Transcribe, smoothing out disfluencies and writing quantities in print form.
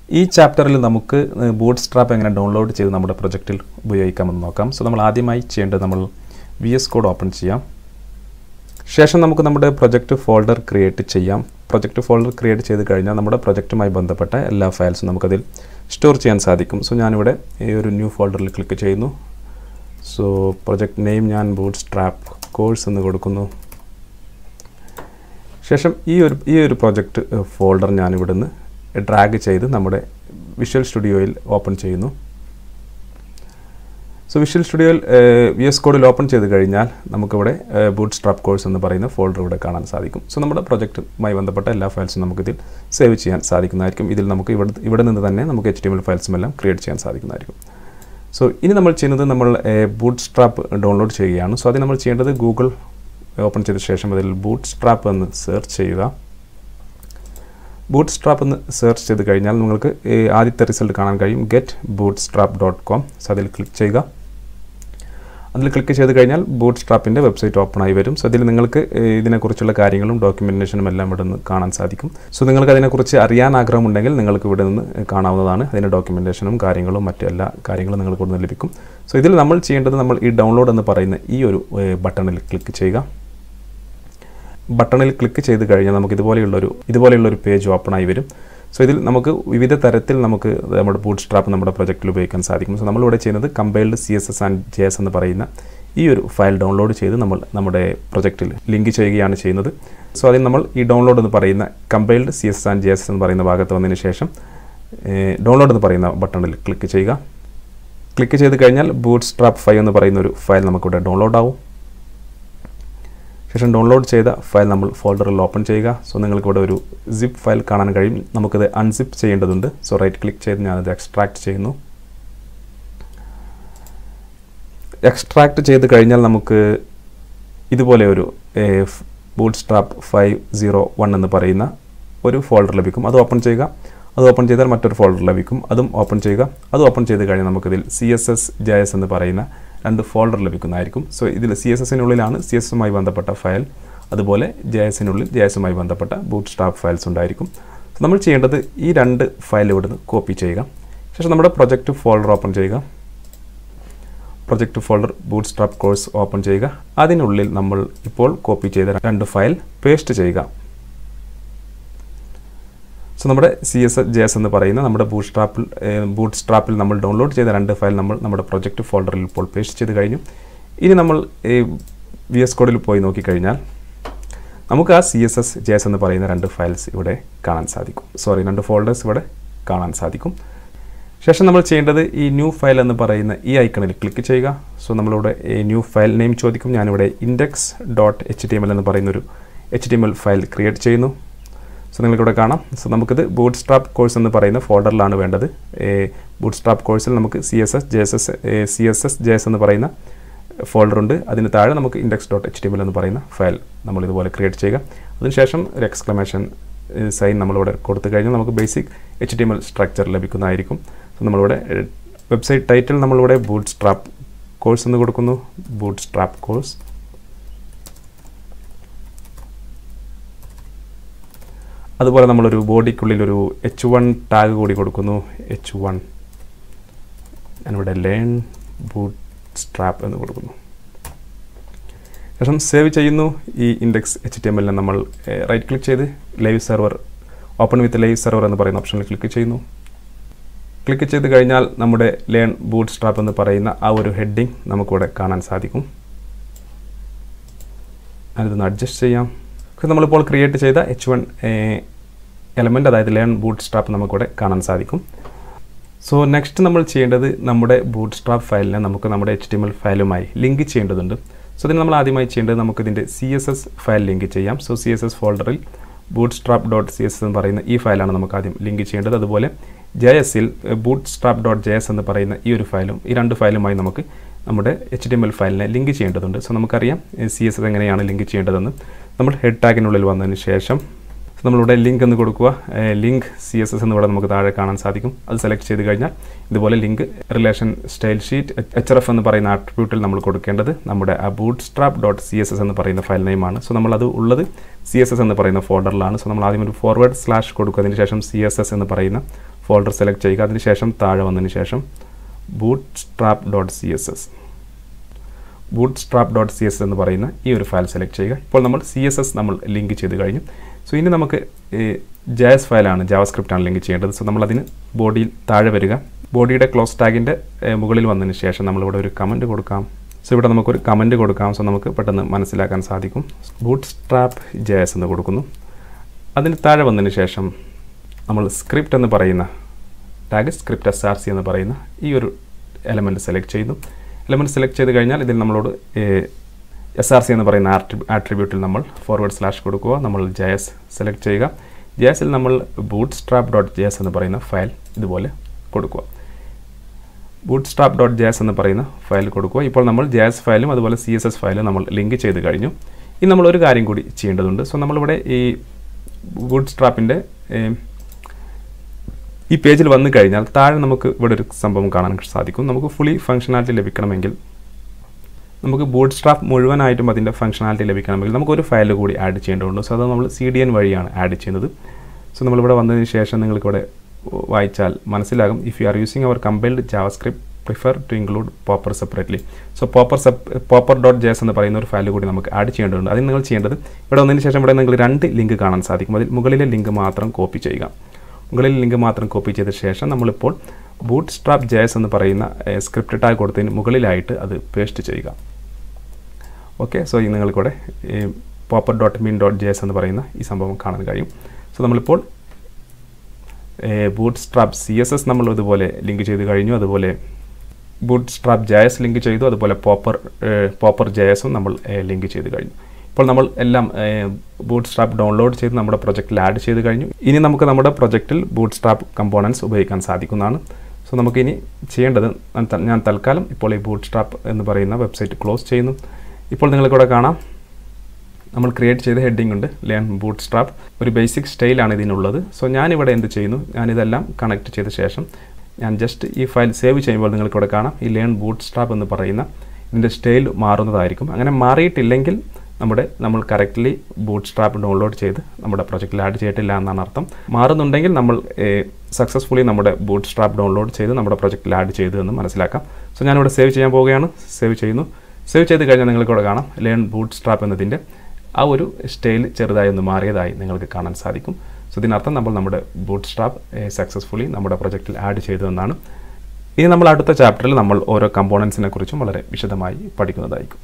ഈ ചാപ്റ്ററിൽ നമുക്ക് ബൂട്ട്സ്ട്രാപ്പ് എങ്ങനെ ഡൗൺലോഡ് ചെയ്ത് നമ്മുടെ പ്രൊജക്റ്റിൽ ഉപയോഗിക്കാമെന്ന് നോക്കാം. സോ നമ്മൾ ആദ്യമായി ചെയ്യേണ്ടത് നമ്മൾ VS കോഡ് ഓപ്പൺ ചെയ്യാം. ശേഷം നമുക്ക് നമ്മുടെ പ്രൊജക്റ്റ് ഫോൾഡർ ക്രിയേറ്റ് ചെയ്യാം. പ്രൊജക്റ്റ് ഫോൾഡർ ക്രിയേറ്റ് ചെയ്ത് കഴിഞ്ഞാൽ നമ്മുടെ പ്രൊജക്റ്റുമായി ബന്ധപ്പെട്ട എല്ലാ ഫയൽസും നമുക്കതിൽ സ്റ്റോർ ചെയ്യാൻ സാധിക്കും. സോ ഞാനിവിടെ ഈ ഒരു ന്യൂ ഫോൾഡറിൽ ക്ലിക്ക് ചെയ്യുന്നു. സോ പ്രൊജക്റ്റ് നെയിം ഞാൻ ബൂട്ട്സ്ട്രാപ്പ് കോഴ്സ് എന്ന് കൊടുക്കുന്നു. ശേഷം ഈ ഒരു പ്രൊജക്റ്റ് ഫോൾഡർ ഞാനിവിടെ നിന്ന് ഡ്രാഗ് ചെയ്ത് നമ്മുടെ വിഷ്വൽ സ്റ്റുഡിയോയിൽ ഓപ്പൺ ചെയ്യുന്നു. സോ വിഷ്വൽ സ്റ്റുഡിയോയിൽ VS കോഡിൽ ഓപ്പൺ ചെയ്ത് കഴിഞ്ഞാൽ നമുക്കിവിടെ ബൂട്ട്സ്ട്രാപ്പ് കോഴ്സ് എന്ന് പറയുന്ന ഫോൾഡർ ഇവിടെ കാണാൻ സാധിക്കും. സോ നമ്മുടെ പ്രൊജക്റ്റുമായി ബന്ധപ്പെട്ട എല്ലാ ഫയൽസും നമുക്കിതിൽ സേവ് ചെയ്യാൻ സാധിക്കുന്നതായിരിക്കും. ഇതിൽ നമുക്ക് ഇവിടെ നിന്ന് തന്നെ നമുക്ക് HTML ഫയൽസും എല്ലാം ക്രിയേറ്റ് ചെയ്യാൻ സാധിക്കുന്നതായിരിക്കും. സോ ഇനി നമ്മൾ ചെയ്യുന്നത് നമ്മൾ ബൂട്ട്സ്ട്രാപ്പ് ഡൗൺലോഡ് ചെയ്യുകയാണ്. സോ അതിന് നമ്മൾ ചെയ്യേണ്ടത് ഗൂഗിൾ ഓപ്പൺ ചെയ്ത ശേഷം അതിൽ ബൂട്ട്സ്ട്രാപ്പ് എന്ന് സെർച്ച് ചെയ്യുക. ബൂട്ട്സ്ട്രാപ്പ് എന്ന് സെർച്ച് ചെയ്ത് കഴിഞ്ഞാൽ നിങ്ങൾക്ക് ആദ്യത്തെ റിസൾട്ട് കാണാൻ കഴിയും getbootstrap.com. സോ അതിൽ ക്ലിക്ക് ചെയ്യുക. അതിൽ ക്ലിക്ക് ചെയ്ത് കഴിഞ്ഞാൽ ബൂട്ട്സ്ട്രാപ്പിൻ്റെ വെബ്സൈറ്റ് ഓപ്പൺ ആയി വരും. സോ അതിൽ നിങ്ങൾക്ക് ഇതിനെക്കുറിച്ചുള്ള കാര്യങ്ങളും ഡോക്യുമെൻറ്റേഷനും എല്ലാം ഇവിടെ നിന്ന് കാണാൻ സാധിക്കും. സോ നിങ്ങൾക്ക് അതിനെക്കുറിച്ച് അറിയാൻ ആഗ്രഹമുണ്ടെങ്കിൽ നിങ്ങൾക്ക് ഇവിടെ നിന്ന് കാണാവുന്നതാണ്. അതിൻ്റെ ഡോക്യുമെൻറ്റേഷനും കാര്യങ്ങളും മറ്റെല്ലാ കാര്യങ്ങളും നിങ്ങൾക്ക് ഇവിടെ നിന്ന് ലഭിക്കും. സോ ഇതിൽ നമ്മൾ ചെയ്യേണ്ടത് നമ്മൾ ഈ ഡൗൺലോഡ് എന്ന് പറയുന്ന ഈ ഒരു ബട്ടണിൽ ക്ലിക്ക് ചെയ്യുക. ബട്ടണിൽ ക്ലിക്ക് ചെയ്ത് കഴിഞ്ഞാൽ നമുക്ക് ഇതുപോലെയുള്ളൊരു പേജ് ഓപ്പൺ ആയി വരും. സോ ഇതിൽ നമുക്ക് വിവിധ തരത്തിൽ നമുക്ക് നമ്മുടെ ബൂട്ട്സ്ട്രാപ്പ് നമ്മുടെ പ്രൊജക്റ്റിൽ ഉപയോഗിക്കാൻ സാധിക്കും. സോ നമ്മളിവിടെ ചെയ്യുന്നത് കമ്പൈൽഡ് CSS ആൻഡ് JS എന്ന് പറയുന്ന ഈ ഒരു ഫയൽ ഡൗൺലോഡ് ചെയ്ത് നമ്മൾ നമ്മുടെ പ്രൊജക്റ്റിൽ ലിങ്ക് ചെയ്യുകയാണ് ചെയ്യുന്നത്. സോ അതിൽ നമ്മൾ ഈ ഡൗൺലോഡ് എന്ന് പറയുന്ന കമ്പൈൽഡ് CSS ആൻഡ് JS എന്ന് പറയുന്ന ഭാഗത്ത് വന്നതിന് ശേഷം ഡൗൺലോഡ് എന്ന് പറയുന്ന ബട്ടണിൽ ക്ലിക്ക് ചെയ്യുക. ക്ലിക്ക് ചെയ്ത് കഴിഞ്ഞാൽ ബൂട്ട്സ്ട്രാപ്പ് 5 എന്ന് പറയുന്ന ഒരു ഫയൽ നമുക്കിവിടെ ഡൗൺലോഡ് ആവും. ശേഷം ഡൗൺലോഡ് ചെയ്ത ഫയൽ നമ്മൾ ഫോൾഡറിൽ ഓപ്പൺ ചെയ്യുക. സോ നിങ്ങൾക്കിവിടെ ഒരു സിപ്പ് ഫയൽ കാണാൻ കഴിയും. നമുക്കത് അൺസിപ്പ് ചെയ്യേണ്ടതുണ്ട്. സോ റൈറ്റ് ക്ലിക്ക് ചെയ്ത് ഞാനത് എക്സ്ട്രാക്ട് ചെയ്യുന്നു. എക്സ്ട്രാക്ട് ചെയ്ത് കഴിഞ്ഞാൽ നമുക്ക് ഇതുപോലെ ഒരു ബൂട്ട്സ്ട്രാപ്പ് 501 എന്ന് പറയുന്ന ഒരു ഫോൾഡർ ലഭിക്കും. അത് ഓപ്പൺ ചെയ്യുക. അത് ഓപ്പൺ ചെയ്താൽ മറ്റൊരു ഫോൾഡർ ലഭിക്കും. അതും ഓപ്പൺ ചെയ്യുക. അത് ഓപ്പൺ ചെയ്ത് കഴിഞ്ഞാൽ നമുക്കിതിൽ CSS JS എന്ന് പറയുന്ന 2 ഫോൾഡർ ലഭിക്കുന്നതായിരിക്കും. സോ ഇതിൽ CSSനുള്ളിലാണ് CSSുമായി ബന്ധപ്പെട്ട ഫയൽ, അതുപോലെ JSനുള്ളിൽ JSുമായി ബന്ധപ്പെട്ട ബൂട്ട്സ്ട്രാപ്പ് ഫയൽസ് ഉണ്ടായിരിക്കും. സോ നമ്മൾ ചെയ്യേണ്ടത് ഈ 2 ഫയൽ ഇവിടുന്ന് കോപ്പി ചെയ്യുക. ശേഷം നമ്മുടെ പ്രൊജക്റ്റ് ഫോൾഡർ ഓപ്പൺ ചെയ്യുക. Project folder bootstrap course open ചെയ്യുക. അതിനുള്ളിൽ നമ്മൾ ഇപ്പോൾ കോപ്പി ചെയ്ത 2 ഫയൽ പേസ്റ്റ് ചെയ്യുക. സോ നമ്മുടെ CSS JS എന്ന് പറയുന്ന നമ്മുടെ ബൂട്ട്സ്ട്രാപ്പിൽ നമ്മൾ ഡൗൺലോഡ് ചെയ്ത 2 ഫയൽ നമ്മൾ നമ്മുടെ പ്രൊജക്റ്റ് ഫോൾഡറിൽ ഇപ്പോൾ പേസ്റ്റ് ചെയ്ത് കഴിഞ്ഞു. ഇനി നമ്മൾ VS കോഡിൽ പോയി നോക്കിക്കഴിഞ്ഞാൽ നമുക്ക് ആ CSS JS എന്ന് പറയുന്ന 2 ഫയൽസ് ഇവിടെ കാണാൻ സാധിക്കും. 2 ഫോൾഡേഴ്സ് ഇവിടെ കാണാൻ സാധിക്കും. ശേഷം നമ്മൾ ചെയ്യേണ്ടത് ഈ ന്യൂ ഫയൽ എന്ന് പറയുന്ന ഈ ഐക്കണിൽ ക്ലിക്ക് ചെയ്യുക. സോ നമ്മളിവിടെ ന്യൂ ഫയൽ നെയിം ചോദിക്കും. ഞാനിവിടെ index.html എന്ന് പറയുന്നൊരു HTML ഫയൽ ക്രിയേറ്റ് ചെയ്യുന്നു. സോ നിങ്ങൾക്കിവിടെ കാണാം. സോ നമുക്കിത് ബൂട്ട്സ്ട്രാപ്പ് കോഴ്സ് എന്ന് പറയുന്ന ഫോൾഡറിലാണ് വേണ്ടത്. ബൂട്ട്സ്ട്രാപ്പ് കോഴ്സിൽ നമുക്ക് CSS JS എന്ന് പറയുന്ന ഫോൾഡറുണ്ട്. അതിന് താഴെ നമുക്ക് index.html എന്ന് പറയുന്ന ഫയൽ നമ്മൾ ഇതുപോലെ ക്രിയേറ്റ് ചെയ്യുക. അതിനുശേഷം ഒരു എക്സ്ക്ലമേഷൻ സൈൻ നമ്മളിവിടെ കൊടുത്തു കഴിഞ്ഞാൽ നമുക്ക് ബേസിക് HTML സ്ട്രക്ചർ ലഭിക്കുന്നതായിരിക്കും. സോ നമ്മളിവിടെ വെബ്സൈറ്റ് ടൈറ്റിൽ നമ്മളിവിടെ ബൂട്ട്സ്ട്രാപ്പ് കോഴ്സ് എന്ന് കൊടുക്കുന്നു. Bootstrap course. അതുപോലെ നമ്മളൊരു ബോഡിക്കുള്ളിലൊരു H1 ടാഗ് കൂടി കൊടുക്കുന്നു. H1 ഞാനിവിടെ ലേൺ ബൂട്ട്സ്ട്രാപ്പ് എന്ന് കൊടുക്കുന്നു. ശേഷം സേവ് ചെയ്യുന്നു. ഈ index.html നമ്മൾ റൈറ്റ് ക്ലിക്ക് ചെയ്ത് ലൈവ് സെർവർ ഓപ്പൺ വിത്ത് ലൈവ് സെർവർ എന്ന് പറയുന്ന ഓപ്ഷനിൽ ക്ലിക്ക് ചെയ്യുന്നു. ക്ലിക്ക് ചെയ്ത് കഴിഞ്ഞാൽ നമ്മുടെ ലേൺ ബൂട്ട്സ്ട്രാപ്പ് എന്ന് പറയുന്ന ആ ഒരു ഹെഡിങ് നമുക്കിവിടെ കാണാൻ സാധിക്കും. അതിതൊന്ന് അഡ്ജസ്റ്റ് ചെയ്യാം. നമ്മളിപ്പോൾ ക്രിയേറ്റ് ചെയ്ത H1 എലമെൻറ്റ്, അതായത് ലേൺ ബൂട്ട്സ്ട്രാപ്പ് നമുക്കിവിടെ കാണാൻ സാധിക്കും. സോ നെക്സ്റ്റ് നമ്മൾ ചെയ്യേണ്ടത് നമ്മുടെ ബൂട്ട്സ്ട്രാപ്പ് ഫയലിനെ നമുക്ക് നമ്മുടെ HTML ഫയലുമായി ലിങ്ക് ചെയ്യേണ്ടതുണ്ട്. സോ ഇതിന് നമ്മൾ ആദ്യമായി ചെയ്യേണ്ടത് നമുക്കിതിൻ്റെ CSS ഫയൽ ലിങ്ക് ചെയ്യാം. സോ CSS ഫോൾഡറിൽ bootstrap.css എന്ന് പറയുന്ന ഈ ഫയലാണ് നമുക്ക് ആദ്യം ലിങ്ക് ചെയ്യേണ്ടത്. അതുപോലെ JSൽ bootstrap.js എന്ന് പറയുന്ന ഈ ഒരു ഫയലും, ഈ 2 ഫയലുമായി നമുക്ക് നമ്മുടെ HTML ഫയലിനെ ലിങ്ക് ചെയ്യേണ്ടതുണ്ട്. സോ നമുക്കറിയാം CSS എങ്ങനെയാണ് ലിങ്ക് ചെയ്യേണ്ടതെന്ന്. നമ്മൾ ഹെഡ് ടാഗിനുള്ളിൽ വന്നതിന് ശേഷം നമ്മളിവിടെ ലിങ്ക് എന്ന് കൊടുക്കുക. ലിങ്ക് CSS എന്നിവിടെ നമുക്ക് താഴെ കാണാൻ സാധിക്കും. അത് സെലക്ട് ചെയ്ത് കഴിഞ്ഞാൽ ഇതുപോലെ link relation style sheet HRF എന്ന് പറയുന്ന ആട്രിബ്യൂട്ടിൽ നമ്മൾ കൊടുക്കേണ്ടത് നമ്മുടെ ആ bootstrap.css എന്ന് പറയുന്ന ഫയൽ നെയിമാണ്. സോ നമ്മളത് ഉള്ളത് CSS എന്ന് പറയുന്ന ഫോൾഡറിലാണ്. സോ നമ്മൾ ആദ്യം ഒരു ഫോർവേഡ് സ്ലാഷ് കൊടുക്കുക. അതിന് ശേഷം CSS എന്ന് പറയുന്ന ഫോൾഡർ സെലക്ട് ചെയ്യുക. അതിനുശേഷം താഴെ വന്നതിന് ശേഷം bootstrap.css എന്ന് പറയുന്ന ഈ ഒരു ഫയൽ സെലക്ട് ചെയ്യുക. ഇപ്പോൾ നമ്മൾ CSS നമ്മൾ ലിങ്ക് ചെയ്ത് കഴിഞ്ഞു. സോ ഇനി നമുക്ക് JS ഫയലാണ്, ജാവാസ്ക്രിപ്റ്റാണ് ലിങ്ക് ചെയ്യേണ്ടത്. സോ നമ്മളതിന് ബോഡിയിൽ താഴെ വരിക. ബോഡിയുടെ ക്ലോസ് ടാഗിൻ്റെ മുകളിൽ വന്നതിന് ശേഷം നമ്മളിവിടെ ഒരു കമൻറ്റ് കൊടുക്കാം. സോ ഇവിടെ നമുക്കൊരു കമൻറ്റ് കൊടുക്കാം. സോ നമുക്ക് പെട്ടെന്ന് മനസ്സിലാക്കാൻ സാധിക്കും. bootstrap JS എന്ന് കൊടുക്കുന്നു. അതിന് താഴെ വന്നതിന് ശേഷം നമ്മൾ സ്ക്രിപ്റ്റ് എന്ന് പറയുന്ന ടാഗ് സ്ക്രിപ്റ്റ് SRC എന്ന് പറയുന്ന ഈ ഒരു എലമെൻറ്റ് സെലക്ട് ചെയ്യുന്നു. എലമെൻറ്റ് സെലക്ട് ചെയ്ത് കഴിഞ്ഞാൽ ഇതിൽ നമ്മളോട് SRC എന്ന് പറയുന്ന ആട്രിബ്യൂട്ടിൽ നമ്മൾ // കൊടുക്കുക. നമ്മൾ JS സെലക്ട് ചെയ്യുക. JSൽ നമ്മൾ bootstrap.js എന്ന് പറയുന്ന ഫയൽ ഇതുപോലെ കൊടുക്കുക. bootstrap.js എന്ന് പറയുന്ന ഫയൽ കൊടുക്കുക. ഇപ്പോൾ നമ്മൾ JS ഫയലും അതുപോലെ CSS ഫയലും നമ്മൾ ലിങ്ക് ചെയ്ത് കഴിഞ്ഞു. ഇനി നമ്മൾ ഒരു കാര്യം കൂടി ചെയ്യേണ്ടതുണ്ട്. സോ നമ്മളിവിടെ ഈ ബൂട്ട്സ്ട്രാപ്പിൻ്റെ ഈ പേജിൽ വന്നു കഴിഞ്ഞാൽ താഴെ നമുക്ക് ഇവിടെ ഒരു സംഭവം കാണാൻ സാധിക്കും. നമുക്ക് ഫുള്ളി ഫംഗ്ഷനാലിറ്റി ലഭിക്കണമെങ്കിൽ, നമുക്ക് ബൂട്ട്സ്ട്രാപ്പ് മുഴുവനായിട്ടും അതിൻ്റെ ഫംഗ്ഷനാലിറ്റി ലഭിക്കണമെങ്കിൽ നമുക്കൊരു ഫയൽ കൂടി ആഡ് ചെയ്യേണ്ടതുണ്ട്. സോ അത് നമ്മൾ CDN വഴിയാണ് ആഡ് ചെയ്യുന്നത്. സോ നമ്മളിവിടെ വന്നതിന് ശേഷം നിങ്ങൾക്കിവിടെ വായിച്ചാൽ മനസ്സിലാകും. If you are using our compiled JavaScript prefer to include Popper separately. So popper.js എന്ന് പറയുന്ന ഒരു ഫയൽ കൂടി നമുക്ക് ആഡ് ചെയ്യേണ്ടതുണ്ട്. അതിന് നിങ്ങൾ ചെയ്യേണ്ടത് ഇവിടെ വന്നതിന് ശേഷം ഇവിടെ നിങ്ങൾ 2 ലിങ്ക് കാണാൻ സാധിക്കും. അതിൽ മുകളിലെ ലിങ്ക് മാത്രം കോപ്പി ചെയ്യുക. മുകളിൽ ലിങ്ക് മാത്രം കോപ്പി ചെയ്ത ശേഷം നമ്മളിപ്പോൾ bootstrap.js എന്ന് പറയുന്ന സ്ക്രിപ്റ്റ് ടാഗ് കൊടുത്തതിന് മുകളിലായിട്ട് അത് പേസ്റ്റ് ചെയ്യുക. ഓക്കെ, സോ ഈ നിങ്ങൾക്കിവിടെ popper.min.js എന്ന് പറയുന്ന ഈ സംഭവം കാണാൻ കഴിയും. സോ നമ്മളിപ്പോൾ bootstrap CSS നമ്മൾ ഇതുപോലെ ലിങ്ക് ചെയ്ത് കഴിഞ്ഞു. അതുപോലെ bootstrap.js ലിങ്ക് ചെയ്തു. അതുപോലെ popper.js നമ്മൾ ലിങ്ക് ചെയ്ത് കഴിഞ്ഞു. ഇപ്പോൾ നമ്മൾ എല്ലാം ബൂട്ട്സ്ട്രാപ്പ് ഡൗൺലോഡ് ചെയ്ത് നമ്മുടെ പ്രൊജക്റ്റിൽ ആഡ് ചെയ്ത് കഴിഞ്ഞു. ഇനി നമുക്ക് നമ്മുടെ പ്രൊജക്റ്റിൽ ബൂട്ട്സ്ട്രാപ്പ് കമ്പോണൻസ് ഉപയോഗിക്കാൻ സാധിക്കുന്നതാണ്. സോ നമുക്കിനി ചെയ്യേണ്ടത്, ഞാൻ തൽക്കാലം ഇപ്പോൾ ഈ ബൂട്ട്സ്ട്രാപ്പ് എന്ന് പറയുന്ന വെബ്സൈറ്റ് ക്ലോസ് ചെയ്യുന്നു. ഇപ്പോൾ നിങ്ങൾക്കിവിടെ കാണാം നമ്മൾ ക്രിയേറ്റ് ചെയ്ത ഹെഡിങ് ഉണ്ട്, ലേൺ ബൂട്ട്സ്ട്രാപ്പ്. ഒരു ബേസിക് സ്റ്റൈലാണ് ഇതിനുള്ളത്. സോ ഞാനിവിടെ എന്ത് ചെയ്യുന്നു, ഞാനിതെല്ലാം കണക്ട് ചെയ്ത ശേഷം ഞാൻ ജസ്റ്റ് ഈ ഫയൽ സേവ് ചെയ്യുമ്പോൾ നിങ്ങൾക്കിവിടെ കാണാം ഈ ലേൺ ബൂട്ട്സ്ട്രാപ്പ് എന്ന് പറയുന്ന ഇതിൻ്റെ സ്റ്റൈൽ മാറുന്നതായിരിക്കും. അങ്ങനെ മാറിയിട്ടില്ലെങ്കിൽ നമ്മൾ കറക്റ്റ്ലി ബൂട്ട്സ്ട്രാപ്പ് ഡൗൺലോഡ് ചെയ്ത് നമ്മുടെ പ്രൊജക്റ്റിൽ ആഡ് ചെയ്തിട്ടില്ല എന്നാണ് അർത്ഥം. മാറുന്നുണ്ടെങ്കിൽ നമ്മൾ സക്സസ്ഫുള്ളി നമ്മുടെ ബൂട്ട്സ്ട്രാപ്പ് ഡൗൺലോഡ് ചെയ്ത് നമ്മുടെ പ്രൊജക്റ്റിൽ ആഡ് ചെയ്തു എന്ന് മനസ്സിലാക്കാം. സോ ഞാനിവിടെ സേവ് ചെയ്യാൻ പോവുകയാണ്. സേവ് ചെയ്യുന്നു. സേവ് ചെയ്ത് കഴിഞ്ഞാൽ നിങ്ങൾക്കിവിടെ കാണാം ലേൺ ബൂട്ട്സ്ട്രാപ്പ് എന്നതിൻ്റെ ആ ഒരു സ്റ്റൈൽ ചെറുതായി ഒന്ന് മാറിയതായി നിങ്ങൾക്ക് കാണാൻ സാധിക്കും. സോ ഇതിനർത്ഥം നമ്മൾ നമ്മുടെ ബൂട്ട്സ്ട്രാപ്പ് സക്സസ്ഫുള്ളി നമ്മുടെ പ്രൊജക്റ്റിൽ ആഡ് ചെയ്തു എന്നാണ്. ഇനി നമ്മൾ അടുത്ത ചാപ്റ്ററിൽ നമ്മൾ ഓരോ കമ്പോണൻസിനെ കുറിച്ചും വളരെ വിശദമായി പഠിക്കുന്നതായിരിക്കും.